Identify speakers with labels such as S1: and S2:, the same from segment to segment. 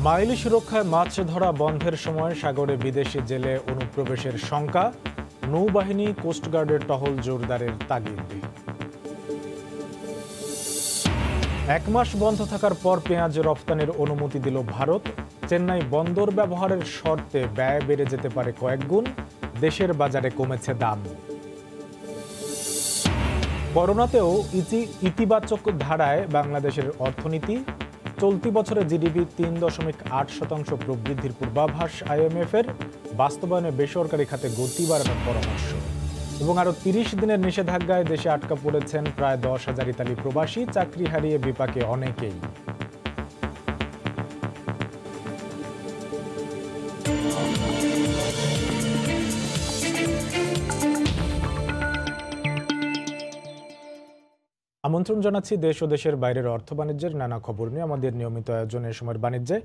S1: মাইলি সুরক্ষায় মাছ ধরা বন্ধের সময় সাগরে বিদেশি জেলে অনুপ্রবেশের শঙ্কা, নৌবাহিনী কোস্টগার্ডের টহল জোরদারের তাগিদ। 1 মাস বন্ধ থাকার পর পেঁয়াজ রপ্তানির অনুমতি দিল ভারত। চেন্নাই বন্দর ব্যবহারের শর্তে ব্যয় বেড়ে যেতে পারে কয়েক গুণ, দেশের বাজারে কমেছে দাম। করোনাতেও ইতিবাচক ধারায় বাংলাদেশের অর্থনীতি। চলতি বছরে জিডিপি 3.8% প্রবৃদ্ধির পূর্বাভাস IMF-এর। বাস্তবায়নে বেসরকারি খাতে গতি বাড়ানোর পরামর্শ। এবং আরও 30 দিনের নিষেধাজ্ঞায় দেশে আটকা পড়েছেন প্রায় 10,000 ইতালি প্রবাসী, চাকরি হারিয়ে বিপাকে অনেকেই। আমন্ত্রণ জানাচ্ছি দেশ ও দেশের বাইরের অর্থ বাণিজ্যের নানা খবর নিয়ে আমাদের নিয়মিত আয়োজনে সময়ের বাণিজ্যে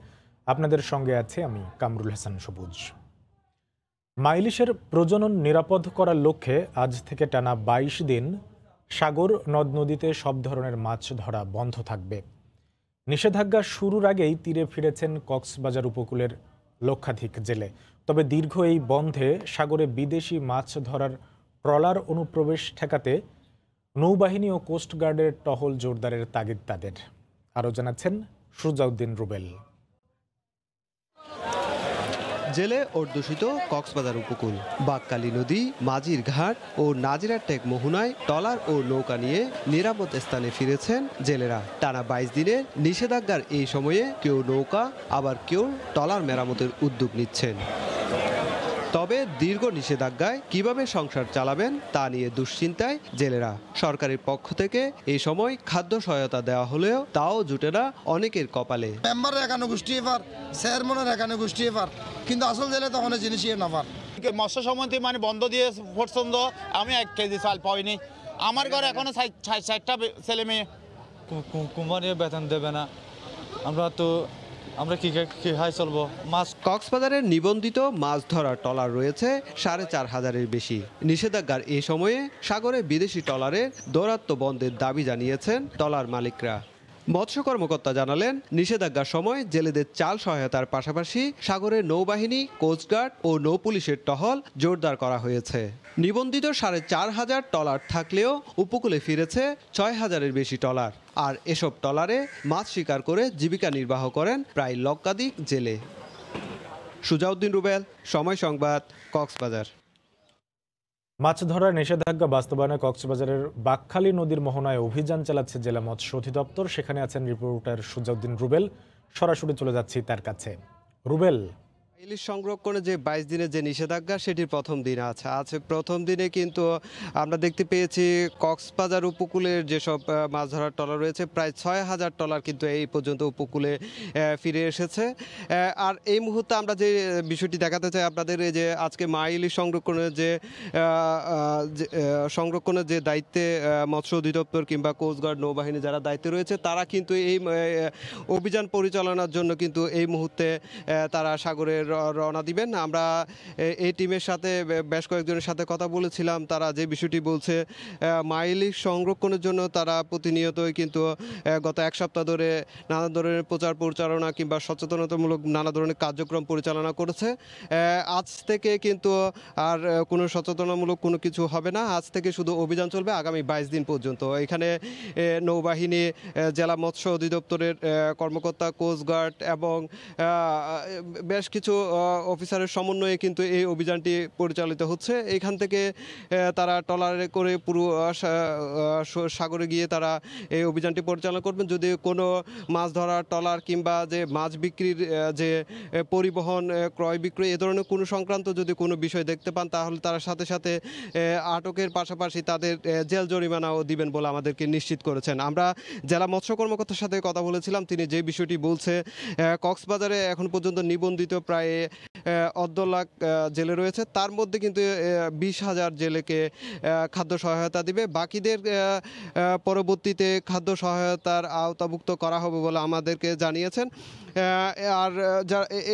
S1: আপনাদের সঙ্গে আছে আমি কামরুল হাসান সবুজ। মাইলিশের প্রজনন নিরাপদ করার লক্ষ্যে আজ থেকে টানা 22 দিন সাগর নদ নদীতে সব ধরনের মাছ ধরা বন্ধ থাকবে। নিষেধাজ্ঞা শুরুর আগেই তীরে ফিরেছেন কক্সবাজার উপকূলের লক্ষাধিক জেলে। তবে দীর্ঘ এই বন্ধে সাগরে বিদেশি মাছ ধরার ট্রলার অনুপ্রবেশ ঠেকাতে নৌবাহিনী ও কোস্টগার্ডের টহল জোরদারের তাগিদ তাদের। আরও জানাচ্ছেন সুজাউদ্দিন রুবেল।
S2: জেলে অধ্যুষিত কক্সবাজার উপকূল, বাকখালী নদী, মাঝির ঘাট ও নাজিরার টেক মোহনায় ট্রলার ও নৌকা নিয়ে নিরাপদ স্থানে ফিরেছেন জেলেরা। টানা 22 দিনের নিষেধাজ্ঞার এই সময়ে কেউ নৌকা আবার কেউ ট্রলার মেরামতের উদ্যোগ নিচ্ছেন। তবে দীর্ঘ নিষেধাজ্ঞায় কিভাবে সংসার চালাবেন তা নিয়ে দুশ্চিন্তায় জেলেরা। সরকারের পক্ষ থেকে এই সময় খাদ্য সহায়তা দেওয়া হলেও তাও জুটে না অনেকের কপালে।
S3: মেম্বারের এখানে গোষ্ঠী এবার, চেয়ারম্যানের এখানে গোষ্ঠী এবার, কিন্তু আসল জেলে তখন জিনিসই না পার।
S4: মৎস্য সমিতি মানে বন্ধ দিয়ে পছন্দ, আমি 1 কেজি চাল পাইনি। আমার ঘরে এখনো 60টা ছেলে মেয়ে।
S5: কোম্পানি বেতন দেবে না, আমরা কি হাই চলবো। মাছ
S2: কক্সবাজারের নিবন্ধিত মাছ ধরার ট্রলার রয়েছে 4,500-এর বেশি। নিষেধাজ্ঞার এই সময়ে সাগরে বিদেশি ট্রলারের দৌরাত্ম্য বন্ধের দাবি জানিয়েছেন ট্রলার মালিকরা। মৎস্য কর্মকর্তা জানালেন, নিষেধাজ্ঞার সময় জেলেদের চাল সহায়তার পাশাপাশি সাগরের নৌবাহিনী, কোস্টগার্ড ও নৌপুলিশের টহল জোরদার করা হয়েছে। নিবন্ধিত 4,500 ট্রলার থাকলেও উপকূলে ফিরেছে 6,000-এর বেশি ট্রলার। আর এসব ট্রলারে মাছ শিকার করে জীবিকা নির্বাহ করেন প্রায় লক্ষাধিক জেলে। সুজাউদ্দিন রুবেল, সময় সংবাদ, কক্সবাজার।
S1: মাছ ধরার নিষেধাজ্ঞা বাস্তবায়নে কক্সবাজারের বাকখালী নদীর মোহনায় অভিযান চালাচ্ছে জেলা মৎস্য অধিদপ্তর। সেখানে আছেন রিপোর্টার সুজাউদ্দিন রুবেল। সরাসরি চলে যাচ্ছি তার কাছে। রুবেল,
S2: ইলিশ সংরক্ষণে যে 22 দিনের যে নিষেধাজ্ঞা সেটির প্রথম দিন আছে প্রথম দিনে কিন্তু আমরা দেখতে পেয়েছি কক্সবাজার উপকূলের যেসব মাছ ধরার ট্রলার রয়েছে প্রায় 6,000 ট্রলার কিন্তু এই পর্যন্ত উপকূলে ফিরে এসেছে। আর এই মুহূর্তে আমরা যে বিষয়টি দেখাতে চাই আপনাদের, এই যে আজকে ইলিশ সংরক্ষণের যে দায়িত্বে মৎস্য অধিদপ্তর কিংবা কোস্টগার্ড নৌবাহিনী যারা দায়িত্বে রয়েছে তারা কিন্তু এই অভিযান পরিচালনার জন্য কিন্তু এই মুহূর্তে তারা সাগরের রওনা দিবেন। আমরা এই টিমের সাথে বেশ কয়েকজনের সাথে কথা বলেছিলাম। তারা যে বিষয়টি বলছে, ইলিশ সংরক্ষণের জন্য তারা প্রতিনিয়তই কিন্তু গত 1 সপ্তাহ ধরে নানা ধরনের প্রচার পরিচালনা কিংবা সচেতনতামূলক নানা ধরনের কার্যক্রম পরিচালনা করেছে। আজ থেকে কিন্তু আর কোনো সচেতনামূলক কোনো কিছু হবে না। আজ থেকে শুধু অভিযান চলবে আগামী 22 দিন পর্যন্ত। এখানে নৌবাহিনী, জেলা মৎস্য অধিদপ্তরের কর্মকর্তা, কোস্টগার্ড এবং বেশ কিছু অফিসারের সমন্বয়ে কিন্তু এই অভিযানটি পরিচালিত হচ্ছে। এখান থেকে তারা ট্রলারে করে পুরো সাগরে গিয়ে তারা এই অভিযানটি পরিচালনা করবেন। যদি কোনো মাছ ধরার ট্রলার কিংবা যে মাছ বিক্রির যে পরিবহন, ক্রয় বিক্রয় এ ধরনের কোনো সংক্রান্ত যদি কোনো বিষয় দেখতে পান তাহলে তারা সাথে সাথে আটকের পাশাপাশি তাদের জেল জরিমানাও দিবেন বলে আমাদেরকে নিশ্চিত করেছেন। আমরা জেলা মৎস্য কর্মকর্তার সাথে কথা বলেছিলাম। তিনি যে বিষয়টি বলছে, কক্সবাজারে এখন পর্যন্ত নিবন্ধিত প্রায় 1.5 লাখ জেলে রয়েছে। তার মধ্যে কিন্তু 20,000 জেলেকে খাদ্য সহায়তা দিবে। বাকিদের পরবর্তীতে খাদ্য সহায়তার আওতাভুক্ত করা হবে বলে আমাদেরকে জানিয়েছেন। আর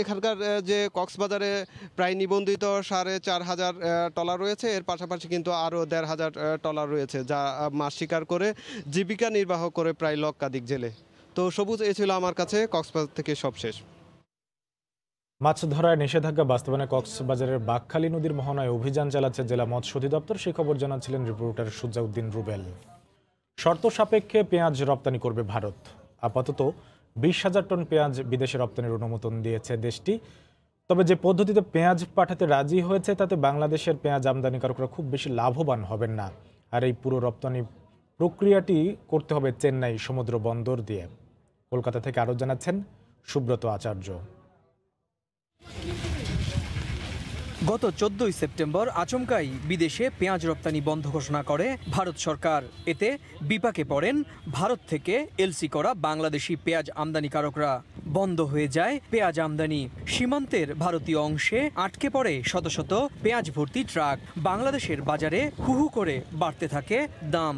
S2: এখানকার যে কক্সবাজারে প্রায় নিবন্ধিত 4,500 ট্রলার রয়েছে, এর পাশাপাশি কিন্তু আরও 1,500 ট্রলার রয়েছে যা মাছ শিকার করে জীবিকা নির্বাহ করে প্রায় লক্ষাধিক জেলে। তো সবুজ, এ ছিল আমার কাছে কক্সবাজার থেকে সবশেষ।
S1: মাছ ধরায় নিষেধাজ্ঞা বাস্তবায়নে কক্সবাজারের বাকখালী নদীর মোহনায় অভিযান চালাচ্ছে জেলা মৎস্য অধিদপ্তর। সেই খবর জানাচ্ছিলেন রিপোর্টার সুজাউদ্দিন রুবেল। শর্ত সাপেক্ষে পেঁয়াজ রপ্তানি করবে ভারত। আপাতত 20,000 টন পেঁয়াজ বিদেশে রপ্তানির অনুমোদন দিয়েছে দেশটি। তবে যে পদ্ধতিতে পেঁয়াজ পাঠাতে রাজি হয়েছে তাতে বাংলাদেশের পেঁয়াজ আমদানিকারকরা খুব বেশি লাভবান হবেন না। আর এই পুরো রপ্তানি প্রক্রিয়াটি করতে হবে চেন্নাই সমুদ্র বন্দর দিয়ে। কলকাতা থেকে আরও জানাচ্ছেন সুব্রত আচার্য।
S6: গত 14 সেপ্টেম্বর আচমকাই বিদেশে পেঁয়াজ রপ্তানি বন্ধ ঘোষণা করে ভারত সরকার। এতে বিপাকে পড়েন ভারত থেকে এলসি করা বাংলাদেশি পেঁয়াজ আমদানিকারকরা। বন্ধ হয়ে যায় পেঁয়াজ আমদানি। সীমান্তের ভারতীয় অংশে আটকে পড়ে শত শত পেঁয়াজ ভর্তি ট্রাক। বাংলাদেশের বাজারে হু হু করে বাড়তে থাকে দাম।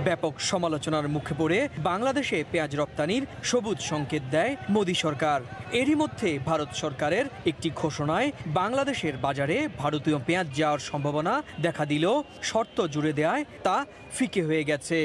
S6: ব্যাপক সমালোচনার মুখে পড়ে বাংলাদেশে পেঁয়াজ রপ্তানির সবুজ সংকেত দেয় মোদী সরকার। এরই মধ্যে ভারত সরকারের একটি ঘোষণায় বাংলাদেশের বাজারে ভারতীয় পেঁয়াজ যাওয়ার সম্ভাবনা দেখা দিলেও শর্ত জুড়ে দেওয়ায় তা ফিকে হয়ে গেছে।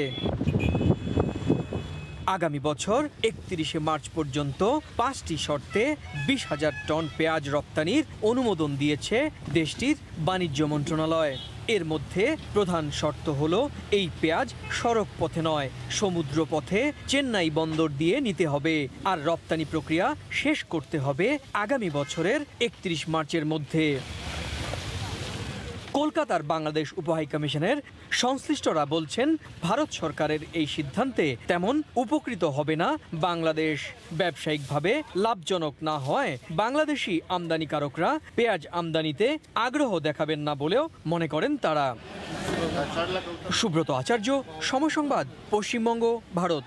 S6: আগামী বছর 31 মার্চ পর্যন্ত 5টি শর্তে 20,000 টন পেঁয়াজ রপ্তানির অনুমোদন দিয়েছে দেশটির বাণিজ্য মন্ত্রণালয়। এর মধ্যে প্রধান শর্ত হলো এই পেঁয়াজ সড়ক পথে নয়, সমুদ্র পথে চেন্নাই বন্দর দিয়ে নিতে হবে। আর রপ্তানি প্রক্রিয়া শেষ করতে হবে আগামী বছরের 31 মার্চের মধ্যে। কলকাতার বাংলাদেশ উপহাইকমিশনের সংশ্লিষ্টরা বলছেন, ভারত সরকারের এই সিদ্ধান্তে তেমন উপকৃত হবে না বাংলাদেশ। ব্যবসায়িকভাবে লাভজনক না হয় বাংলাদেশি আমদানিকারকরা পেঁয়াজ আমদানিতে আগ্রহ দেখাবেন না বলেও মনে করেন তারা। সুব্রত আচার্য, সময় সংবাদ, পশ্চিমবঙ্গ, ভারত।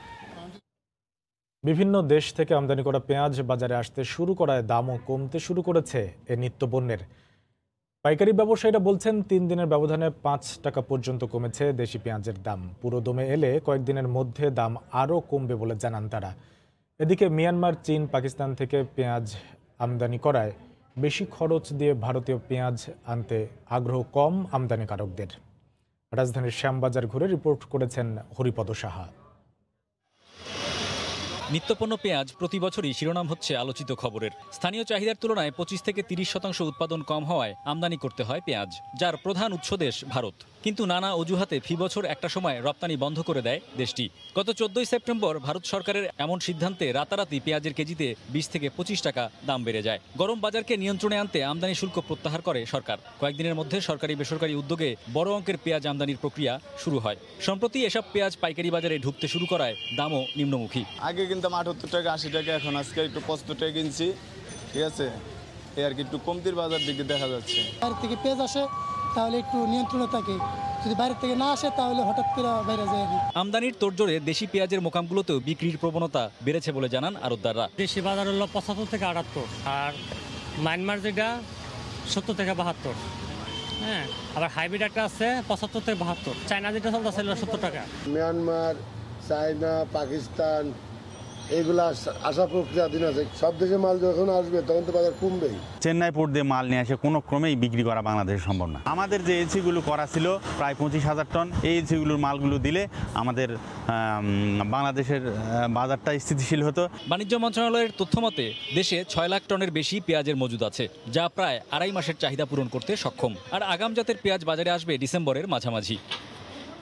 S1: বিভিন্ন দেশ থেকে আমদানি করা পেঁয়াজ বাজারে আসতে শুরু করায় দামও কমতে শুরু করেছে এ নিত্যপণ্যের। পাইকারি ব্যবসায়ীরা বলছেন 3 দিনের ব্যবধানে 5 টাকা পর্যন্ত কমেছে দেশি পেঁয়াজের দাম। পুরো দমে এলে কয়েকদিনের মধ্যে দাম আরও কমবে বলে জানান তারা। এদিকে মিয়ানমার, চীন, পাকিস্তান থেকে পেঁয়াজ আমদানি করায় বেশি খরচ দিয়ে ভারতীয় পেঁয়াজ আনতে আগ্রহ কম আমদানিকারকদের। রাজধানীর শ্যামবাজার ঘুরে রিপোর্ট করেছেন হরিপদ সাহা।
S7: নিত্যপণ্য পেঁয়াজ প্রতি বছরই শিরোনাম হচ্ছে আলোচিত খবরের। স্থানীয় চাহিদার তুলনায় 25 থেকে 30% উৎপাদন কম হওয়ায় আমদানি করতে হয় পেঁয়াজ, যার প্রধান উৎস দেশ ভারত। কিন্তু নানা অজুহাতে ফি বছর একটা সময় রপ্তানি বন্ধ করে দেয় দেশটি। গত 14 সেপ্টেম্বর ভারত সরকারের এমন সিদ্ধান্তে রাতারাতি পেঁয়াজের কেজিতে 20 থেকে 25 টাকা দাম বেড়ে যায়। গরম বাজারকে নিয়ন্ত্রণে আনতে আমদানি শুল্ক প্রত্যাহার করে সরকার। কয়েকদিনের মধ্যে সরকারি বেসরকারি উদ্যোগে বড় অঙ্কের পেঁয়াজ আমদানির প্রক্রিয়া শুরু হয়। সম্প্রতি এসব পেঁয়াজ পাইকারি বাজারে ঢুকতে শুরু করায় দামও নিম্নমুখী।
S8: আগে কিনতাম 78 টাকা 80 টাকা, এখন আজকে একটু 75 টাকা কিনছি। ঠিক আছে, এই আর কি একটু কমতির বাজার দিকে দেখা যাচ্ছে।
S9: বাইরে থেকে পেঁয়াজ আসে তাহলে একটু নিয়ন্ত্রণে থাকে, যদি বাইরে থেকে না আসে তাহলে হঠাৎ করে বাইরে যায়।
S7: আমদানির তোড়জোড়ে দেশি পেঁয়াজের মোকামগুলোতেও বিক্রির প্রবণতা বেড়েছে বলে জানান আড়তদাররা।
S10: দেশি বাজার হলো 75 থেকে 78, আর মায়ানমার যেটা 70 থেকে 72। হ্যাঁ, আবার হাইব্রিড একটা আছে 75 থেকে 72। চায়না যেটা চলতেছে 70 টাকা।
S11: মিয়ানমার, চায়না, পাকিস্তান এগুলা আসা প্রক্রিয়াধীন আছে। সব দেশে মাল যখন আসবে তখন তো বাজার কমবেই।
S12: চেন্নাই পোর্ট দিয়ে মাল নিয়ে আসে কোনো ক্রমেই বিক্রি করা বাংলাদেশে সম্ভব না। আমাদের যে এলসিগুলো করা ছিল প্রায় 25,000 টন, এই এলসিগুলোর মালগুলো দিলে আমাদের বাংলাদেশের বাজারটা স্থিতিশীল হতো।
S7: বাণিজ্য মন্ত্রণালয়ের তথ্য মতে দেশে 6 লাখ টনের বেশি পেঁয়াজের মজুদ আছে, যা প্রায় 2.5 মাসের চাহিদা পূরণ করতে সক্ষম। আর আগাম জাতের পেঁয়াজ বাজারে আসবে ডিসেম্বরের মাঝামাঝি।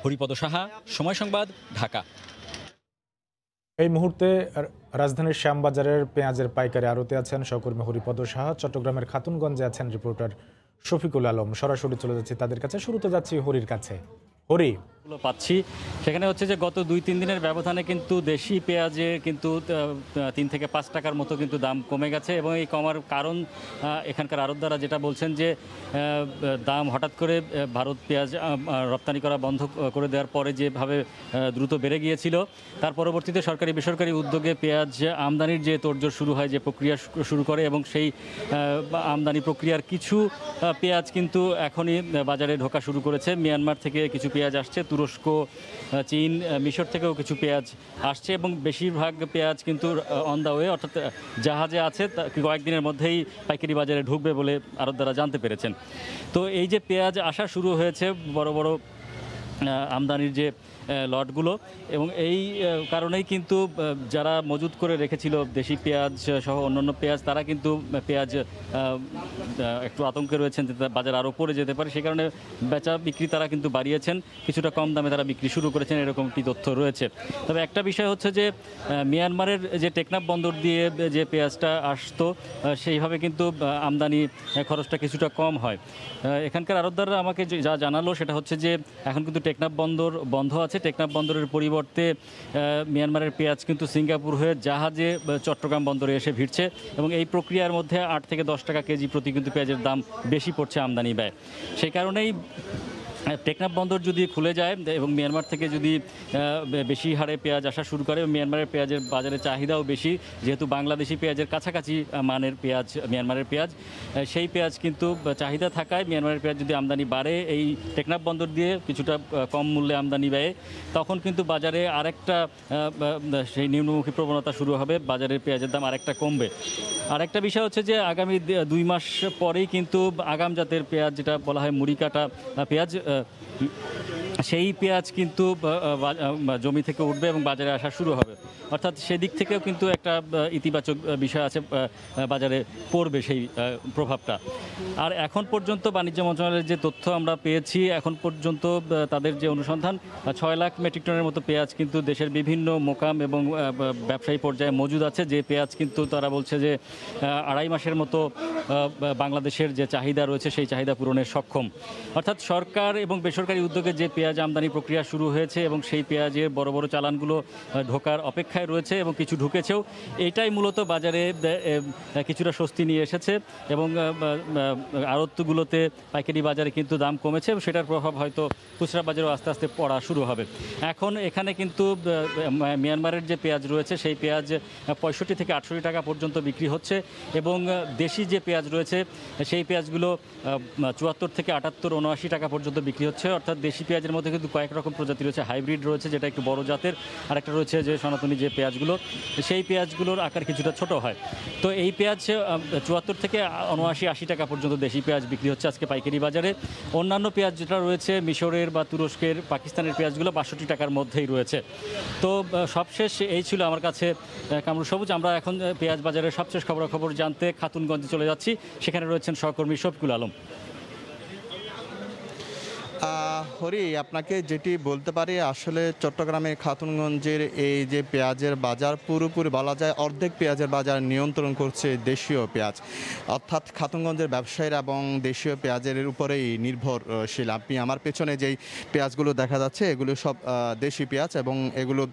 S7: হরিপদ সাহা, সময় সংবাদ, ঢাকা।
S1: এই মুহূর্তে রাজধানীর শ্যামবাজারের পেঁয়াজের পাইকারি আড়তে আছেন সহকর্মী হরিপদ সাহা। চট্টগ্রামের খাতুনগঞ্জে আছেন রিপোর্টার শফিকুল আলম। সরাসরি চলে যাচ্ছি তাদের কাছে। শুরুতে যাচ্ছি হরির কাছে। হরি,
S13: পাচ্ছি সেখানে হচ্ছে যে গত 2-3 দিনের ব্যবধানে কিন্তু দেশি পেঁয়াজে কিন্তু 3 থেকে 5 টাকার মতো কিন্তু দাম কমে গেছে। এবং এই কমার কারণ এখানকার আড়তদাররা যেটা বলছেন যে দাম হঠাৎ করে ভারত পেঁয়াজ রপ্তানি করা বন্ধ করে দেওয়ার পরে যেভাবে দ্রুত বেড়ে গিয়েছিল, তার পরবর্তীতে সরকারি বেসরকারি উদ্যোগে পেঁয়াজ আমদানির যে তোড়জোড় শুরু হয়, যে প্রক্রিয়া শুরু করে, এবং সেই আমদানি প্রক্রিয়ার কিছু পেঁয়াজ কিন্তু এখনই বাজারে ঢোকা শুরু করেছে। মিয়ানমার থেকে কিছু পেঁয়াজ আসছে, তুরস্ক, চীন, মিশর থেকেও কিছু পেঁয়াজ আসছে, এবং বেশিরভাগ পেঁয়াজ কিন্তু অন দ্য ওয়ে, অর্থাৎ জাহাজে আছে। কয়েকদিনের মধ্যেই পাইকারি বাজারে ঢুকবে বলে আড়তদাররা জানতে পেরেছেন। তো এই যে পেঁয়াজ আসা শুরু হয়েছে, বড় বড় আমদানির যে লটগুলো, এবং এই কারণেই কিন্তু যারা মজুত করে রেখেছিল দেশি পেঁয়াজ সহ অন্যান্য পেঁয়াজ, তারা কিন্তু পেঁয়াজ একটু আতঙ্কে রয়েছেন যে বাজার আরও পড়ে যেতে পারে। সেই কারণে বেচা বিক্রি তারা কিন্তু বাড়িয়েছেন, কিছুটা কম দামে তারা বিক্রি শুরু করেছেন, এরকম একটি তথ্য রয়েছে। তবে একটা বিষয় হচ্ছে যে মিয়ানমারের যে টেকনাফ বন্দর দিয়ে যে পেঁয়াজটা আসতো সেইভাবে কিন্তু আমদানি খরচটা কিছুটা কম হয়। এখানকার আড়তদাররা আমাকে যা জানালো সেটা হচ্ছে যে এখন কিন্তু টেকনাফ বন্দর বন্ধ আছে। টেকনাফ বন্দরের পরিবর্তে মিয়ানমারের পেঁয়াজ কিন্তু সিঙ্গাপুর হয়ে জাহাজে চট্টগ্রাম বন্দরে এসে ভিড়ছে, এবং এই প্রক্রিয়ার মধ্যে 8 থেকে 10 টাকা কেজি প্রতি কিন্তু পেঁয়াজের দাম বেশি পড়ছে আমদানি ব্যয়। সেই কারণেই টেকনাফ বন্দর যদি খুলে যায় এবং মিয়ানমার থেকে যদি বেশি হারে পেঁয়াজ আসা শুরু করে, মিয়ানমারের পেঁয়াজের বাজারে চাহিদাও বেশি, যেহেতু বাংলাদেশি পেঁয়াজের কাছাকাছি মানের পেঁয়াজ মিয়ানমারের পেঁয়াজ, সেই পেঁয়াজ কিন্তু চাহিদা থাকায় মিয়ানমারের পেঁয়াজ যদি আমদানি বাড়ে এই টেকনাফ বন্দর দিয়ে কিছুটা কম মূল্যে আমদানি ব্যয়ে, তখন কিন্তু বাজারে আরেকটা সেই নিম্নমুখী প্রবণতা শুরু হবে, বাজারের পেঁয়াজের দাম আরেকটা কমবে। আরেকটা বিষয় হচ্ছে যে আগামী 2 মাস পরেই কিন্তু আগাম জাতের পেঁয়াজ, যেটা বলা হয় মুড়ি কাটা পেঁয়াজ, সেই পেঁয়াজ কিন্তু জমি থেকে উঠবে এবং বাজারে আসা শুরু হবে। অর্থাৎ সেদিক থেকেও কিন্তু একটা ইতিবাচক বিষয় আছে, বাজারে পড়বে সেই প্রভাবটা। আর এখন পর্যন্ত বাণিজ্য মন্ত্রণালয়ের যে তথ্য আমরা পেয়েছি, এখন পর্যন্ত তাদের যে অনুসন্ধান, 6 লাখ মেট্রিক টনের মতো পেঁয়াজ কিন্তু দেশের বিভিন্ন মোকাম এবং ব্যবসায়ী পর্যায়ে মজুদ আছে, যে পেঁয়াজ কিন্তু তারা বলছে যে 2.5 মাসের মতো বাংলাদেশের যে চাহিদা রয়েছে সেই চাহিদা পূরণের সক্ষম। অর্থাৎ সরকার এবং বেসরকারি উদ্যোগে যে পেঁয়াজ আমদানি প্রক্রিয়া শুরু হয়েছে এবং সেই পেঁয়াজের বড় বড় চালানগুলো ঢোকার অপেক্ষায় রয়েছে এবং কিছু ঢুকেছেও, এইটাই মূলত বাজারে কিছুটা স্বস্তি নিয়ে এসেছে, এবং আড়তগুলোতে পাইকারি বাজারে কিন্তু দাম কমেছে, এবং সেটার প্রভাব হয়তো খুচরা বাজারেও আস্তে আস্তে পড়া শুরু হবে। এখন এখানে কিন্তু মিয়ানমারের যে পেঁয়াজ রয়েছে সেই পেঁয়াজ 65 থেকে 68 টাকা পর্যন্ত বিক্রি হচ্ছে, এবং দেশি যে পেঁয়াজ রয়েছে সেই পেঁয়াজগুলো 74 থেকে 78, 79 টাকা পর্যন্ত বিক্রি হচ্ছে। অর্থাৎ দেশি পেঁয়াজের মধ্যে কিন্তু কয়েক রকম প্রজাতি রয়েছে, হাইব্রিড রয়েছে যেটা একটু বড় জাতের, আর একটা রয়েছে যে সনাতনী যে পেঁয়াজগুলো, সেই পেঁয়াজগুলোর আকার কিছুটা ছোট হয়। তো এই পেঁয়াজ 74 থেকে 79, 80 টাকা পর্যন্ত দেশি পেঁয়াজ বিক্রি হচ্ছে আজকে পাইকারি বাজারে। অন্যান্য পেঁয়াজ যেটা রয়েছে মিশরের বা তুরস্কের, পাকিস্তানের পেঁয়াজগুলো 62 টাকার মধ্যেই রয়েছে। তো সবশেষ এই ছিল আমার কাছে কামরুল সবুজ। আমরা এখন পেঁয়াজ বাজারের সবশেষ খবরাখবর জানতে খাতুনগঞ্জে চলে যাচ্ছি, সেখানে রয়েছেন সহকর্মী শফিকুল আলম।
S14: হরি, আপনাকে যেটি বলতে পারি, আসলে চট্টগ্রামের খাতুনগঞ্জের এই যে পেঁয়াজের বাজার, পুরোপুরি বলা যায় অর্ধেক পেঁয়াজের বাজার নিয়ন্ত্রণ করছে দেশীয় পেঁয়াজ। অর্থাৎ খাতুনগঞ্জের ব্যবসায়ীরা এবং দেশীয় পেঁয়াজের উপরেই নির্ভরশীল। আপনি আমার পেছনে যেই পেঁয়াজগুলো দেখা যাচ্ছে এগুলো সব দেশি পেঁয়াজ, এবং এগুলো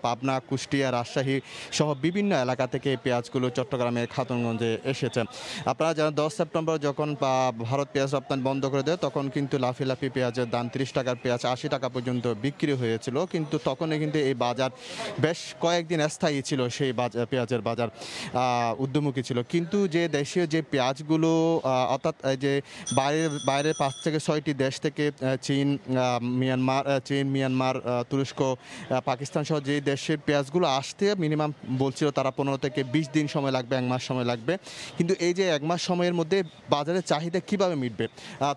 S14: পাবনা, কুষ্টিয়া, রাজশাহী সহ বিভিন্ন এলাকা থেকে পেঁয়াজগুলো চট্টগ্রামের খাতুনগঞ্জে এসেছে। আপনারা জানেন 10 সেপ্টেম্বর যখন ভারত পেঁয়াজ রপ্তানি বন্ধ করে দেয়, তখন কিন্তু লাফি লাফি পেঁয়াজের দাম 30 টাকার পেঁয়াজ 80 টাকা পর্যন্ত বিক্রি হয়েছিল, কিন্তু তখনই কিন্তু এই বাজার বেশ কয়েকদিন স্থায়ী ছিল, সেই পেঁয়াজের বাজার ঊর্ধ্বমুখী ছিল। কিন্তু যে দেশীয় যে পেঁয়াজগুলো, অর্থাৎ যে বাইরের 5 থেকে 6টি দেশ থেকে চীন, মিয়ানমার, তুরস্ক, পাকিস্তান সহ যে দেশের পেঁয়াজগুলো আসতে মিনিমাম বলছিল তারা 15 থেকে 20 দিন সময় লাগবে, 1 মাস সময় লাগবে। কিন্তু এই যে 1 মাস সময়ের মধ্যে বাজারের চাহিদা কিভাবে মিটবে,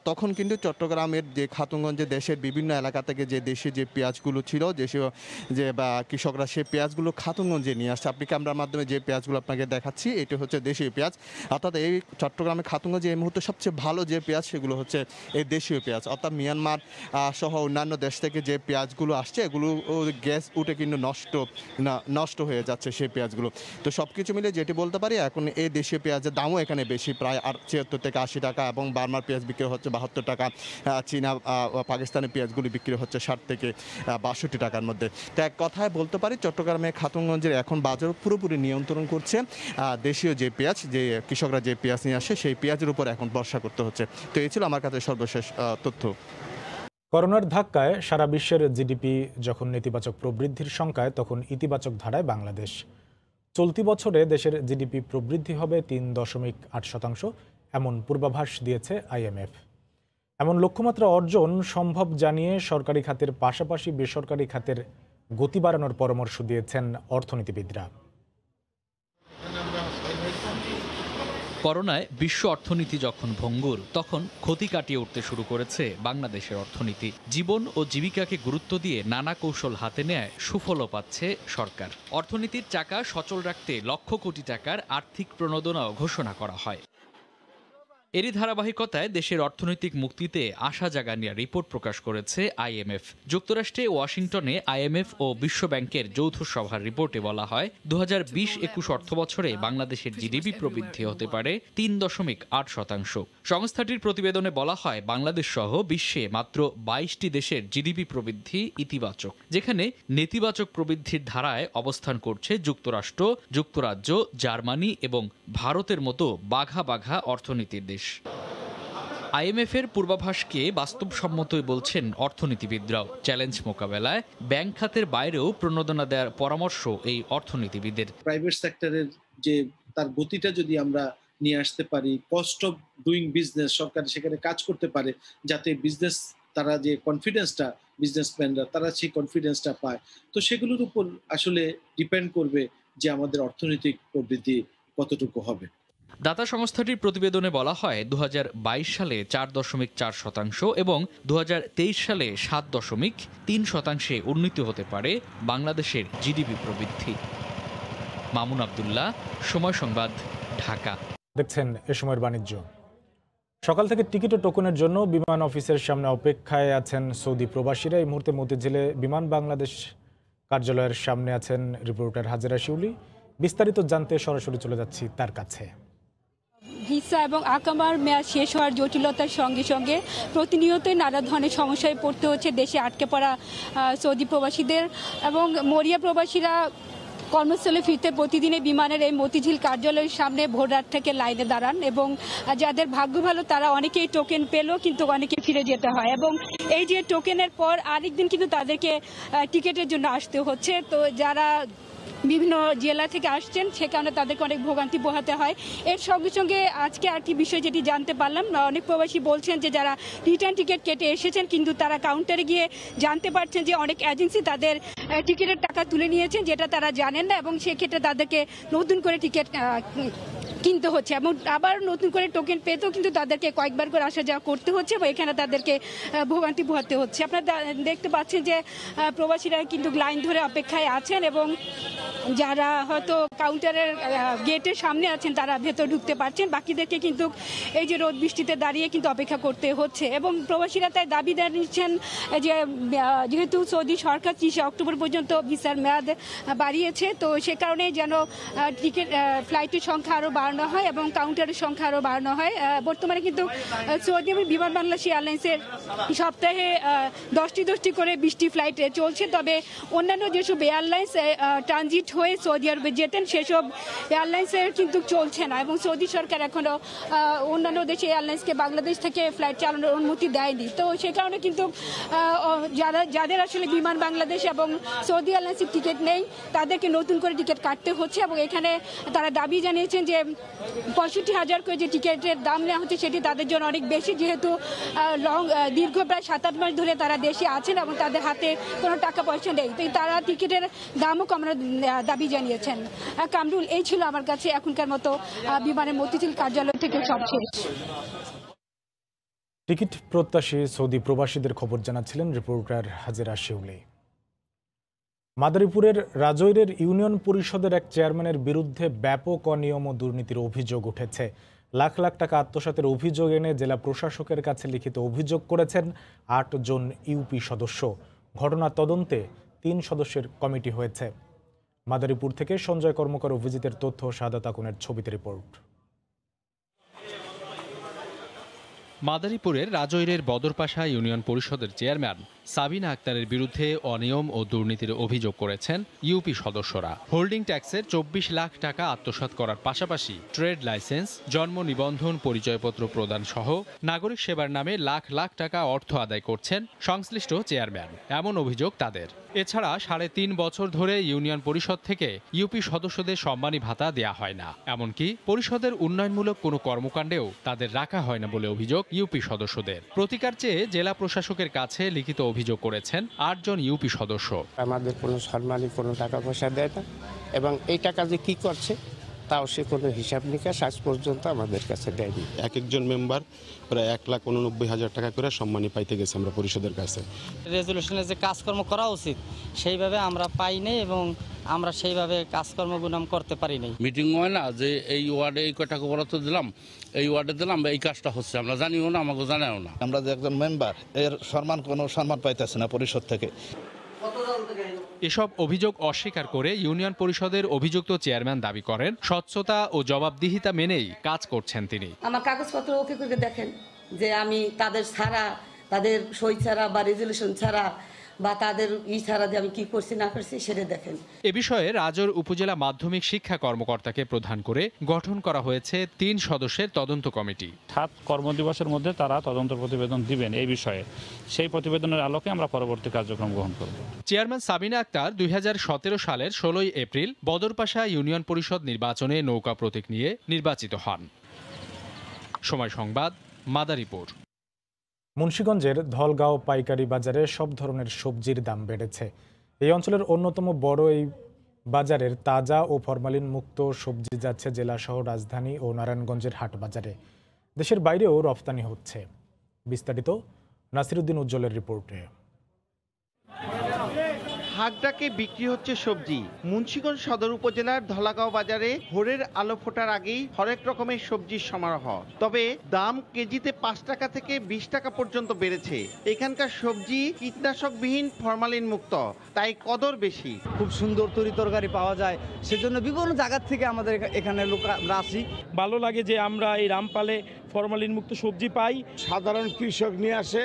S14: তখন কিন্তু চট্টগ্রামের যে খাতুনগঞ্জে দেশের বিভিন্ন এলাকা থেকে যে দেশে যে পেঁয়াজগুলো ছিল, দেশীয় যে কৃষকরা সেই পেঁয়াজগুলো খাতুনগঞ্জে নিয়ে আসছে। আপনি ক্যামেরার মাধ্যমে যে পেঁয়াজগুলো আপনাকে দেখাচ্ছি এটি হচ্ছে দেশীয় পেঁয়াজ। অর্থাৎ এই চট্টগ্রামের খাতুনগঞ্জে এই মুহূর্তে সবচেয়ে ভালো যে পেঁয়াজ সেগুলো হচ্ছে এই দেশীয় পেঁয়াজ। অর্থাৎ মিয়ানমার সহ অন্যান্য দেশ থেকে যে পেঁয়াজগুলো আসছে এগুলো গ্যাস উঠে কিন্তু নষ্ট হয়ে যাচ্ছে সেই পেঁয়াজগুলো। তো সব কিছু মিলে যেটি বলতে পারি, এখন এই দেশীয় পেঁয়াজের দামও এখানে বেশি, প্রায় 76 থেকে 80 টাকা, এবং বার্মার পেঁয়াজ বিক্রি হচ্ছে 72 টাকা, চীনা পাকিস্তানি পেঁয়াজগুলি বিক্রি হচ্ছে 60 থেকে 62 টাকার মধ্যে। তো এক কথায় বলতে পারি চট্টগ্রামে খাতুনগঞ্জের এখন বাজার পুরোপুরি নিয়ন্ত্রণ করছে দেশীয় যে পেঁয়াজ, যে কৃষকরা যে পেঁয়াজ নিয়ে আসে সেই পেঁয়াজের উপর এখন ভরসা করতে হচ্ছে। তো এই ছিল আমার কাছে সর্বশেষ তথ্য।
S1: করোনার ধাক্কায় সারা বিশ্বের জিডিপি যখন নেতিবাচক প্রবৃদ্ধির সংখ্যায়, তখন ইতিবাচক ধারায় বাংলাদেশ। চলতি বছরে দেশের জিডিপি প্রবৃদ্ধি হবে 3.8%, এমন পূর্বাভাস দিয়েছে IMF। এমন লক্ষ্যমাত্রা অর্জন সম্ভব জানিয়ে সরকারি খাতের পাশাপাশি বেসরকারি খাতের গতি বাড়ানোর পরামর্শ দিয়েছেন অর্থনীতিবিদরা।
S7: করোনায় বিশ্ব অর্থনীতি যখন ভঙ্গুর, তখন ক্ষতি কাটিয়ে উঠতে শুরু করেছে বাংলাদেশের অর্থনীতি। জীবন ও জীবিকাকে গুরুত্ব দিয়ে নানা কৌশল হাতে নেয় সুফলও পাচ্ছে সরকার। অর্থনীতির চাকা সচল রাখতে লক্ষ কোটি টাকার আর্থিক প্রণোদনাও ঘোষণা করা হয়। এরই ধারাবাহিকতায় দেশের অর্থনৈতিক মুক্তিতে আশা জাগানিয়া রিপোর্ট প্রকাশ করেছে আইএমএফ। যুক্তরাষ্ট্রে ওয়াশিংটনে আইএমএফ ও বিশ্ব ব্যাংকের যৌথ সভার রিপোর্টে বলা হয় 2020-21 অর্থবছরে বাংলাদেশের জিডিপি প্রবৃদ্ধি হতে পারে 3.8%। সংস্থাটির প্রতিবেদনে বলা হয় বাংলাদেশ সহ বিশ্বে মাত্র 22টি দেশের জিডিপি প্রবৃদ্ধি ইতিবাচক, যেখানে নেতিবাচক প্রবৃদ্ধির ধারায় অবস্থান করছে যুক্তরাষ্ট্র, যুক্তরাজ্য, জার্মানি এবং ভারতের মতো বাঘা বাঘা অর্থনীতির দেশ। আইএমএফের পূর্বাভাসকে বাস্তবসম্মতই বলছেন অর্থনীতিবিদরাও। চ্যালেঞ্জ মোকাবেলায় ব্যাংক খাতের বাইরেও প্রণোদনা দেওয়ার পরামর্শ এই অর্থনীতিবিদের।
S15: প্রাইভেট সেক্টরের যে তার গতিটা যদি আমরা নিয়ে আসতে পারি, কস্ট অফ ডুইং বিজনেস সরকার সেখানে কাজ করতে পারে, যাতে বিজনেস তারা যে কনফিডেন্সটা বিজনেসম্যানরা তারা সেই কনফিডেন্সটা পায়, তো সেগুলোর উপর আসলে ডিপেন্ড করবে যে আমাদের অর্থনৈতিক প্রবৃদ্ধি কতটুকু হবে।
S7: দাতা সংস্থাটির প্রতিবেদনে বলা হয় 2022 সালে 4.4% এবং 2023 সালে 7.3% উন্নীত হতে পারে বাংলাদেশের জিডিপি প্রবৃদ্ধি। মামুন আব্দুল্লাহ, সময় সংবাদ, ঢাকা।
S1: দেখছেন এ সময়ের বাণিজ্য। সকাল থেকে টিকিট ও টোকনের জন্য বিমান অফিসের সামনে অপেক্ষায় আছেন সৌদি প্রবাসীরা। এই মুহূর্তে মতিঝিলে বিমান বাংলাদেশ কার্যালয়ের সামনে আছেন রিপোর্টার হাজেরা শিউলি। বিস্তারিত জানতে সরাসরি চলে যাচ্ছি তার কাছে।
S16: ভিসা এবং আকামার মেয়াদ শেষ হওয়ার জটিলতার সঙ্গে সঙ্গে প্রতিনিয়তই নানা ধরনের সমস্যায় পড়তে হচ্ছে দেশে আটকে পড়া সৌদি প্রবাসীদের, এবং মরিয়া প্রবাসীরা কর্মস্থলে ফিরতে প্রতিদিনে বিমানের এই মতিঝিল কার্যালয়ের সামনে ভোর রাত থেকে লাইনে দাঁড়ান, এবং যাদের ভাগ্য ভালো তারা অনেকেই টোকেন পেল, কিন্তু অনেকে ফিরে যেতে হয়, এবং এই যে টোকেনের পর আরেকদিন কিন্তু তাদেরকে টিকিটের জন্য আসতে হচ্ছে। তো যারা বিভিন্ন জেলা থেকে আসছেন সে কারণে তাদেরকে অনেক ভোগান্তি পোহাতে হয়। এর সঙ্গে সঙ্গে আজকে আরেকটি বিষয় যেটি জানতে পারলাম, অনেক প্রবাসী বলছেন যে যারা রিটার্ন টিকিট কেটে এসেছেন কিন্তু তারা কাউন্টারে গিয়ে জানতে পারছেন যে অনেক এজেন্সি তাদের টিকিটের টাকা তুলে নিয়েছেন, যেটা তারা জানেন না, এবং সেক্ষেত্রে তাদেরকে নতুন করে টিকিট কিনতে হচ্ছে, এবং আবার নতুন করে টোকেন পেতেও কিন্তু তাদেরকে কয়েকবার করে আসা যাওয়া করতে হচ্ছে, বা এখানে তাদেরকে ভোগান্তি পোহাতে হচ্ছে। আপনারা দেখতে পাচ্ছেন যে প্রবাসীরা কিন্তু লাইন ধরে অপেক্ষায় আছেন, এবং যারা হয়তো কাউন্টারের গেটের সামনে আছেন তারা ভেতর ঢুকতে পারছেন, বাকিদেরকে কিন্তু এই যে রোদ বৃষ্টিতে দাঁড়িয়ে কিন্তু অপেক্ষা করতে হচ্ছে। এবং প্রবাসীরা তাই দাবি জানিয়েছেন যে যেহেতু সৌদি সরকার 30 অক্টোবর পর্যন্ত ভিসার মেয়াদ বাড়িয়েছে, তো সে কারণে যেন টিকিট ফ্লাইটের সংখ্যা আরও বাড়ানো হয় এবং কাউন্টারের সংখ্যা আরও বাড়ানো হয়। বর্তমানে কিন্তু সৌদি বিমান বাংলাদেশ এয়ারলাইন্সের সপ্তাহে 10টি করে 20টি ফ্লাইট চলছে, তবে অন্যান্য যেসব এয়ারলাইন্স ট্রানজিট হয়ে সৌদি আরবে যেতেন সেসব এয়ারলাইন্সের কিন্তু চলছে না, এবং সৌদি সরকার এখনও অন্যান্য দেশে এয়ারলাইন্সকে বাংলাদেশ থেকে ফ্লাইট চালানোর অনুমতি দেয়নি। তো সে কারণে কিন্তু যাদের আসলে বিমান বাংলাদেশ এবং সৌদি এয়ারলাইন্সের টিকিট নেই তাদেরকে নতুন করে টিকিট কাটতে হচ্ছে, এবং এখানে তারা দাবি জানিয়েছেন যে 65,000 করে যে টিকিটের দাম নেওয়া হচ্ছে সেটি তাদের জন্য অনেক বেশি, যেহেতু দীর্ঘ প্রায় 7-8 মাস ধরে তারা দেশে আছেন এবং তাদের হাতে কোনো টাকা পয়সা নেই, তো তারা টিকিটের দামও কমানোর দাবি জানিয়েছেন। কামরুল, এই ছিল আমার কাছে এখনকার মতো বিমানের মতিঝিল কার্যালয় থেকে সবশেষ।
S1: টিকিট প্রত্যাশী সৌদি প্রবাসীদের খবর জানাচ্ছিলেন রিপোর্টার হাজেরা শিউলি। মাদারীপুরের রাজৈরের ইউনিয়ন পরিষদের এক চেয়ারম্যানের বিরুদ্ধে ব্যাপক অনিয়ম ও দুর্নীতির অভিযোগ উঠেছে। লাখ লাখ টাকা আত্মসাতের অভিযোগ এনে জেলা প্রশাসকের কাছে লিখিত অভিযোগ করেছেন 8 জন ইউপি সদস্য। ঘটনা তদন্তে 3 সদস্যের কমিটি হয়েছে। মাদারীপুর থেকে সঞ্জয় কর্মকার অভিজিতের তথ্য, শাহাদাত আকুনের ছবিতে রিপোর্ট।
S17: মাদারীপুরের রাজৈরের বদরপাশা ইউনিয়ন পরিষদের চেয়ারম্যান সাবিনা আক্তারের বিরুদ্ধে অনিয়ম ও দুর্নীতির অভিযোগ করেছেন ইউপি সদস্যরা। হোল্ডিং ট্যাক্সের 24 লাখ টাকা আত্মসাৎ করার পাশাপাশি ট্রেড লাইসেন্স, জন্ম নিবন্ধন, পরিচয়পত্র প্রদান সহ নাগরিক সেবার নামে লাখ লাখ টাকা অর্থ আদায় করছেন সংশ্লিষ্ট চেয়ারম্যান, এমন অভিযোগ তাদের। এছাড়া 3.5 বছর ধরে ইউনিয়ন পরিষদ থেকে ইউপি সদস্যদের সম্মানী ভাতা দেয়া হয় না, এমনকি পরিষদের উন্নয়নমূলক কোনো কর্মকাণ্ডেও তাদের রাখা হয় না বলে অভিযোগ ইউপি সদস্যদের। প্রতিকার চেয়ে জেলা প্রশাসকের কাছে লিখিত অভিযোগ করেছেন 8 জন ইউপি সদস্য।
S18: আমাদের কোনো সম্মানী কোনো টাকা পয়সা দেয় না, এবং এই টাকা যে কি করছে তাও সে কোনো হিসাব নিকাশ আজ পর্যন্ত আমাদের কাছে দেয়নি।
S19: এক একজন মেম্বার প্রায় 1,89,000 টাকা করে সম্মানী পাইতে গেছে আমরা পরিষদের কাছে।
S20: রেজলিউশনে যে কাজকর্ম করা উচিত সেইভাবে আমরা পাইনি এবং আমরা সেইভাবে কাজকর্মগুলো করতে পারিনি।
S21: মিটিং হয় না যে এই ওয়ার্ডে এই কয়টা বরাদ্দ দিলাম, এই ওয়ার্ডে দিলাম, এই কাজটা হচ্ছে, আমরা জানিও না, আমাকে জানাও না।
S22: আমরা যে একজন মেম্বার এর কোনো সম্মান পাইতেছে না পরিষদ থেকে।
S17: এসব অভিযোগ অস্বীকার করে ইউনিয়ন পরিষদের অভিযুক্ত চেয়ারম্যান দাবি করেন স্বচ্ছতা ও জবাবদিহিতা মেনেই কাজ করছেন তিনি।
S23: আমার কাগজপত্র ওকে করে দেখেন যে আমি তাদের ছাড়া, তাদের সই ছাড়া বা রেজলিউশন ছাড়া বা তাদের ছাড়া যে আমি কি করছি না করছি সেটা দেখেন।
S17: এ বিষয়ে রাজৌর উপজেলা মাধ্যমিক শিক্ষা কর্মকর্তাকে প্রধান করে গঠন করা হয়েছে 3 সদস্যের তদন্ত কমিটি।
S24: 7 কর্মদিবসের মধ্যে তারা তদন্ত প্রতিবেদন দিবেন এই বিষয়ে। সেই প্রতিবেদনের আলোকে আমরা পরবর্তী কার্যক্রম গ্রহণ করব।
S17: চেয়ারম্যান সাবিনা আক্তার 2017 সালের 16 এপ্রিল বদরপাশা ইউনিয়ন পরিষদ নির্বাচনে নৌকা প্রতীক নিয়ে নির্বাচিত হন। সময় সংবাদ, মাদারীপুর।
S1: মুন্সিগঞ্জের ধলগাঁও পাইকারি বাজারে সব ধরনের সবজির দাম বেড়েছে। এই অঞ্চলের অন্যতম বড় এই বাজারের তাজা ও ফরমালিন মুক্ত সবজি যাচ্ছে জেলাসহ রাজধানী ও নারায়ণগঞ্জের হাট বাজারে। দেশের বাইরেও রপ্তানি হচ্ছে। বিস্তারিত নাসিরউদ্দিন উজ্জ্বলের রিপোর্টে।
S25: হাটডাকে বিক্রি হচ্ছে সবজি। মুন্সিগঞ্জ সদর উপজেলার ধলাগাঁও বাজারে ভোরের আলো ফোটার আগেই হরেক রকমের সবজির সমারোহ। তবে দাম কেজিতে 5 টাকা থেকে 20 টাকা পর্যন্ত বেড়েছে। এখানকার সবজি কীটনাশকবিহীন ফরমালিন মুক্ত, তাই কদর বেশি।
S26: খুব সুন্দর তরি তরকারি পাওয়া যায়, সেজন্য বিভিন্ন জায়গা থেকে আমাদের এখানে লোক আসি।
S27: ভালো লাগে যে আমরা এই রামপালে ফরমালিন মুক্ত সবজি পাই।
S11: সাধারণ কৃষক নিয়ে আসে,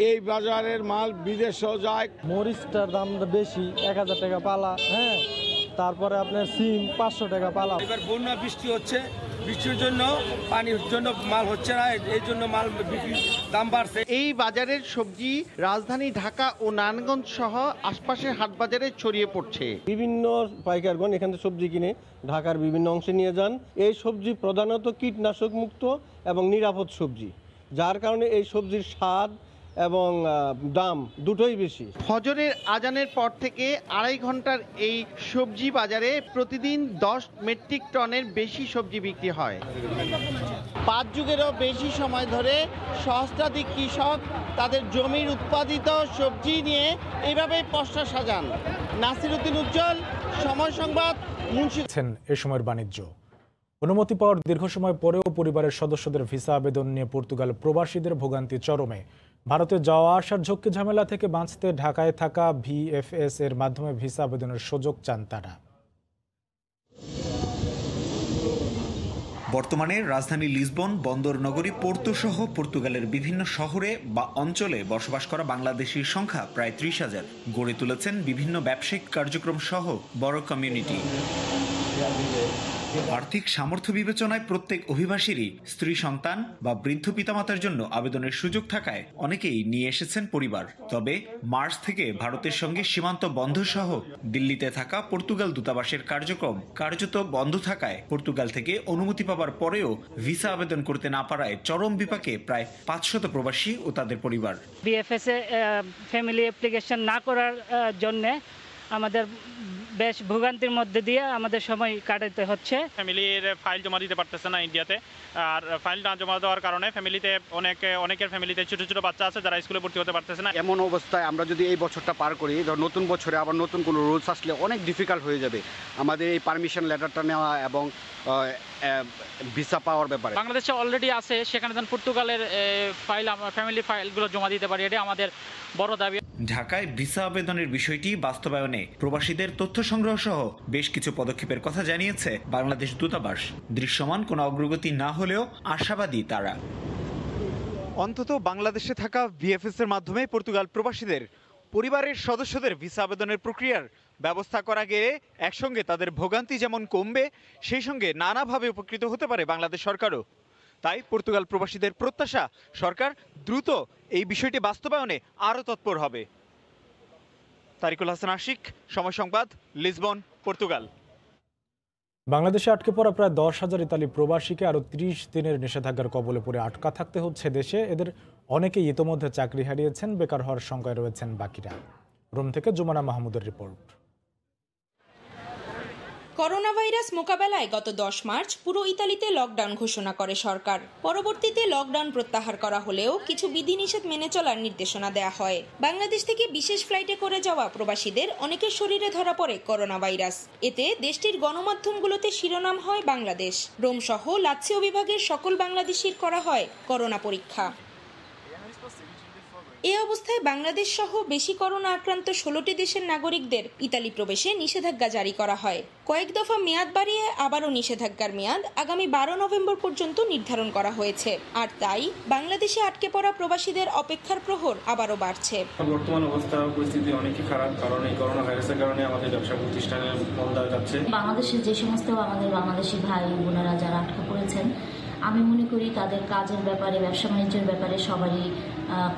S11: এই বাজারের মাল বিদেশেও যায়।
S26: মরিচটার দাম বেশি, 1000 টাকা পালা। হ্যাঁ, তারপরে আপনার সিম 500 টাকা পালা।
S27: এবার বন্যা বৃষ্টি হচ্ছে, বৃষ্টির জন্য পানির জন্য মাল হচ্ছে না, এই জন্য মাল বিক্রির দাম বাড়ছে।
S25: এই বাজারের সবজি রাজধানী ঢাকা ও নারায়ণগঞ্জ সহ আশপাশের হাট বাজারে ছড়িয়ে পড়ছে।
S26: বিভিন্ন পাইকারগণ এখান থেকে সবজি কিনে ঢাকার বিভিন্ন অংশে নিয়ে যান। এই সবজি প্রধানত কীটনাশক মুক্ত এবং নিরাপদ সবজি, যার কারণে এই সবজির স্বাদ এবং দাম দুটোই বেশি।
S25: ফজরের আজানের পর থেকে 2.5 ঘন্টার এই সবজি বাজারে প্রতিদিন 10 মেট্রিক টনের বেশি সবজি বিক্রি হয়। 5 যুগেরও বেশি সময় ধরে সহস্রাধিক কৃষক তাদের জমির উৎপাদিত সবজি নিয়ে এইভাবেই পসরা সাজান। নাসিরউদ্দিন উজ্জ্বল, সময় সংবাদ, মুন্সিগঞ্জ।
S1: এ সময়ের বাণিজ্য। অনুমতি পাওয়ার দীর্ঘ সময় পরেও পরিবারের সদস্যদের ভিসা আবেদন নিয়ে পর্তুগাল প্রবাসীদের ভোগান্তি চরমে। ভারতে যাওয়া আসার ঝক্কি ঝামেলা থেকে বাঁচতে ঢাকায় থাকা ভিএফএস এর মাধ্যমে ভিসা আবেদনের সুযোগ চান তারা।
S28: বর্তমানে রাজধানী লিসবন, বন্দর নগরী পোর্তো সহ পর্তুগালের বিভিন্ন শহরে বা অঞ্চলে বসবাস করা বাংলাদেশির সংখ্যা প্রায় 30,000। গড়ে তুলেছেন বিভিন্ন ব্যবসায়িক কার্যক্রম সহ বড় কমিউনিটি। আর্থিক সামর্থ্য বিবেচনায় প্রত্যেক অভিবাসীরই স্ত্রী সন্তান বা বৃদ্ধ পিতামাতার জন্য আবেদনের সুযোগ থাকায় অনেকেই নিয়ে এসেছেন পরিবার। তবে মার্চ থেকে ভারতের সঙ্গে সীমান্ত বন্ধ সহ দিল্লিতে থাকা পর্তুগাল দূতাবাসের কার্যক্রম কার্যত বন্ধ থাকায় পর্তুগাল থেকে অনুমতি পাবার পরেও ভিসা আবেদন করতে না পারায় চরম বিপাকে প্রায় 500 প্রবাসী ও তাদের পরিবার।
S29: বিএফএস এ ফ্যামিলি অ্যাপ্লিকেশন না করার জন্য আমাদের বেশ ভোগান্তির মধ্যে দিয়ে আমাদের সময় কাটাতে হচ্ছে।
S30: ফ্যামিলির ফাইল জমা দিতে পারতেছে না ইন্ডিয়াতে, আর ফাইল না জমা দেওয়ার কারণে ফ্যামিলিতে অনেকের ফ্যামিলিতে ছোট ছোট বাচ্চা আছে যারা স্কুলে ভর্তি হতে পারতেছে না।
S31: এমন অবস্থায় আমরা যদি এই বছরটা পার করি, ধর নতুন বছরে আবার নতুন কোনো রুলস আসলে অনেক ডিফিকাল্ট হয়ে যাবে আমাদের এই পারমিশন লেটারটা নেওয়া এবং ভিসা পাওয়ার ব্যাপারে।
S30: বাংলাদেশে অলরেডি আছে, সেখানে যেন পর্তুগালের ফাইল, ফ্যামিলি ফাইলগুলো জমা দিতে পারি, এটা আমাদের বড় দাবি।
S28: ঢাকায় ভিসা আবেদনের বিষয়টি বাস্তবায়নে প্রবাসীদের তথ্য সংগ্রহ সহ বেশ কিছু পদক্ষেপের কথা জানিয়েছে বাংলাদেশ দূতাবাস। দৃশ্যমান কোনো অগ্রগতি না হলেও আশাবাদী তারা।
S32: অন্তত বাংলাদেশে থাকা ভিএফএস এর মাধ্যমে পর্তুগাল প্রবাসীদের পরিবারের সদস্যদের ভিসা আবেদনের প্রক্রিয়ার ব্যবস্থা করা গেলে একসঙ্গে তাদের ভোগান্তি যেমন কমবে, সেই সঙ্গে নানাভাবে উপকৃত হতে পারে বাংলাদেশ সরকারও। তাই পর্তুগাল প্রবাসীদের প্রত্যাশা সরকার দ্রুত এই বিষয়টি বাস্তবায়নে আরও তৎপর হবে। তারিকুল হাসান আশিক, সময় সংবাদ, লিসবন, পর্তুগাল।
S1: বাংলাদেশে আটকে পড়া প্রায় 10,000 ইতালি প্রবাসীকে আরও 30 দিনের নিষেধাজ্ঞার কবলে পড়ে আটকা থাকতে হচ্ছে দেশে। এদের অনেকেই ইতোমধ্যে চাকরি হারিয়েছেন, বেকার হওয়ার সংখ্যায় রয়েছেন বাকিরা। রোম থেকে জুমানা মাহমুদের রিপোর্ট।
S2: করোনা ভাইরাস মোকাবেলায় গত 10 মার্চ পুরো ইতালিতে লকডাউন ঘোষণা করে সরকার। পরবর্তীতে লকডাউন প্রত্যাহার করা হলেও কিছু বিধিনিষেধ মেনে চলার নির্দেশনা দেয়া হয়। বাংলাদেশ থেকে বিশেষ ফ্লাইটে করে যাওয়া প্রবাসীদের অনেকের শরীরে ধরা পড়ে করোনা ভাইরাস। এতে দেশটির গণমাধ্যমগুলোতে শিরোনাম হয় বাংলাদেশ। রোম সহ লাৎসিও বিভাগের সকল বাংলাদেশির করা হয় করোনা পরীক্ষা। এ অবস্থায় বাংলাদেশ সহ বেশি করোনা আক্রান্ত 16টি দেশের নাগরিকদের ইতালি প্রবেশে নিষেধাজ্ঞা জারি করা হয়। কয়েক দফা মেয়াদ বাড়িয়ে আবারও নিষেধাজ্ঞার মেয়াদ আগামী 12 নভেম্বর পর্যন্ত নির্ধারণ করা হয়েছে। আর তাই বাংলাদেশে আটকে পড়া প্রবাসীদের অপেক্ষার প্রহর আবারও বাড়ছে।
S3: বর্তমান অবস্থা পরিস্থিতি অনেকই খারাপ, কারণ এই করোনা ভাইরাসের কারণে আমাদের ব্যবসা প্রতিষ্ঠানে বন্ধ হয়ে যাচ্ছে।
S4: বাংলাদেশের যে সমস্ত আমাদের বাংলাদেশি ভাই বোনেরা যারা আটকে পড়েছেন, আমি মনে করি তাদের কাজের ব্যাপারে, ব্যবসা বাণিজ্যের ব্যাপারে সবারই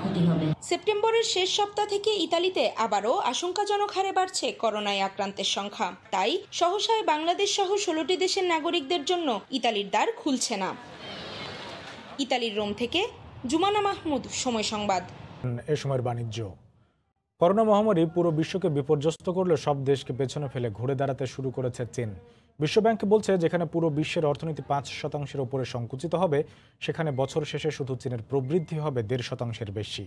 S4: ক্ষতি হবে।
S2: সেপ্টেম্বরের শেষ সপ্তাহ থেকে ইতালিতে আবারও আশঙ্কাজনক হারে বাড়ছে করোনায় আক্রান্তের সংখ্যা। তাই সহসায় বাংলাদেশ সহ 16টি দেশের নাগরিকদের জন্য ইতালির দ্বার খুলছে না। ইতালির রোম থেকে জুমানা মাহমুদ, সময় সংবাদ।
S1: এ সময়ের বাণিজ্য। করোনা মহামারী পুরো বিশ্বকে বিপর্যস্ত করলে সব দেশকে পেছনে ফেলে ঘুরে দাঁড়াতে শুরু করেছে চীন। বিশ্বব্যাংক বলছে, যেখানে পুরো বিশ্বের অর্থনীতি 5% উপরে সংকুচিত হবে, সেখানে বছর শেষে শুধু চীনের প্রবৃদ্ধি হবে 1.5% বেশি।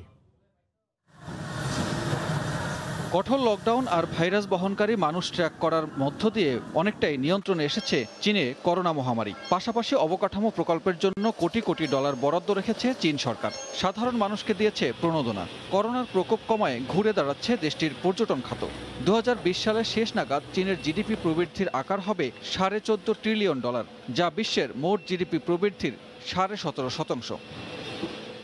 S5: কঠোর লকডাউন আর ভাইরাস বহনকারী মানুষ ট্র্যাক করার মধ্য দিয়ে অনেকটাই নিয়ন্ত্রণে এসেছে চীনে করোনা মহামারী। পাশাপাশি অবকাঠামো প্রকল্পের জন্য কোটি কোটি ডলার বরাদ্দ রেখেছে চীন সরকার। সাধারণ মানুষকে দিয়েছে প্রণোদনা। করোনার প্রকোপ কমায় ঘুরে দাঁড়াচ্ছে দেশটির পর্যটন খাত। 2020 সালের শেষ নাগাদ চীনের জিডিপি প্রবৃদ্ধির আকার হবে $14.5 ট্রিলিয়ন, যা বিশ্বের মোট জিডিপি প্রবৃদ্ধির 17.5%।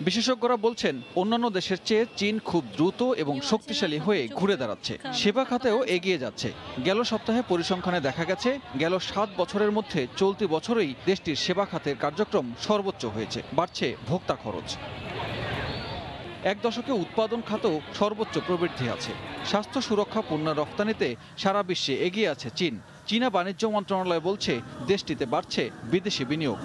S5: বিশেষজ্ঞরা বলছেন, অন্যান্য দেশের চেয়ে চীন খুব দ্রুত এবং শক্তিশালী হয়ে ঘুরে দাঁড়াচ্ছে। সেবা খাতেও এগিয়ে যাচ্ছে। গেল সপ্তাহে পরিসংখ্যানে দেখা গেছে, গেল 7 বছরের মধ্যে চলতি বছরেই দেশটির সেবা খাতের কার্যক্রম সর্বোচ্চ হয়েছে। বাড়ছে ভোক্তা খরচ। এক দশকে উৎপাদন খাতেও সর্বোচ্চ প্রবৃদ্ধি আছে। স্বাস্থ্য সুরক্ষা পণ্য রপ্তানিতে সারা বিশ্বে এগিয়ে আছে চীন। চীনা বাণিজ্য মন্ত্রণালয় বলছে, দেশটিতে বাড়ছে বিদেশি বিনিয়োগ।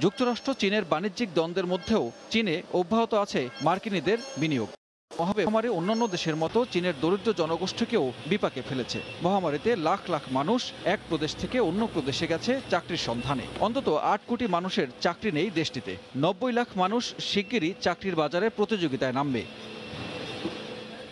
S5: যুক্তরাষ্ট্র চীনের বাণিজ্যিক দ্বন্দ্বের মধ্যেও চীনে অব্যাহত আছে মার্কিনীদের বিনিয়োগ। মহামারী অন্যান্য দেশের মতো চীনের দরিদ্র জনগোষ্ঠীকেও বিপাকে ফেলেছে। মহামারীতে লাখ লাখ মানুষ এক প্রদেশ থেকে অন্য প্রদেশে গেছে চাকরির সন্ধানে। অন্তত 8 কোটি মানুষের চাকরি নেই দেশটিতে। 90 লাখ মানুষ শিগগিরই চাকরির বাজারে প্রতিযোগিতায় নামবে।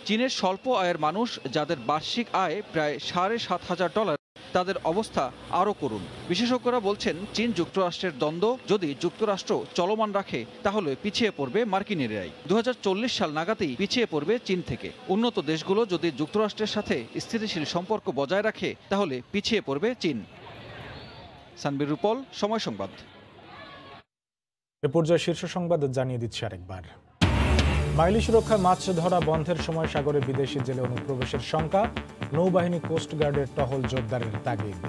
S5: চীনের স্বল্প আয়ের মানুষ, যাদের বার্ষিক আয় প্রায় $7,500, তাদের অবস্থা আরও করুন। বিশেষজ্ঞরা বলছেন, চীন যুক্তরাষ্ট্রের দ্বন্দ্ব যদি যুক্তরাষ্ট্র চলমান রাখে, তাহলে পিছিয়ে পড়বে মার্কিনেরাই। 2040 সাল নাগাদই পিছিয়ে পড়বে চীন থেকে। উন্নত দেশগুলো যদি যুক্তরাষ্ট্রের সাথে স্থিতিশীল সম্পর্ক বজায় রাখে, তাহলে পিছিয়ে পড়বে চীন। সানবির রূপল, সময় সংবাদ।
S1: এ পর্যায়ে শীর্ষ সংবাদ জানিয়ে দিচ্ছি আরেকবার। মাইলি সুরক্ষায় মাছ ধরা বন্ধের সময় সাগরে বিদেশি জেলে অনুপ্রবেশের শঙ্কা। নৌবাহিনী, কোস্টগার্ডের টহল জোরদারের তাগিদ।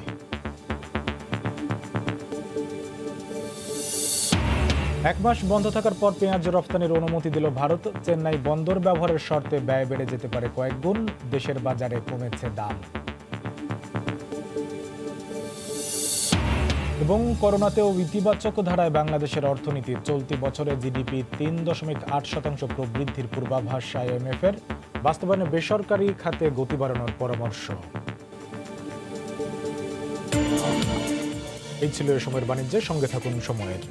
S1: এক মাস বন্ধ থাকার পর পেঁয়াজ রপ্তানির অনুমতি দিল ভারত। চেন্নাই বন্দর ব্যবহারের শর্তে ব্যয় বেড়ে যেতে পারে কয়েক গুণ। দেশের বাজারে কমেছে দাম। এবং করোনাতেও ইতিবাচক ধারায় বাংলাদেশের অর্থনীতি। চলতি বছরে জিডিপি 3.8% প্রবৃদ্ধির পূর্বাভাস IMF-এর। বাস্তবায়নে বেসরকারি খাতে গতি বাড়ানোর পরামর্শ। এই ছিল এ সময়ের বাণিজ্যের। সঙ্গে থাকুন সময়ের।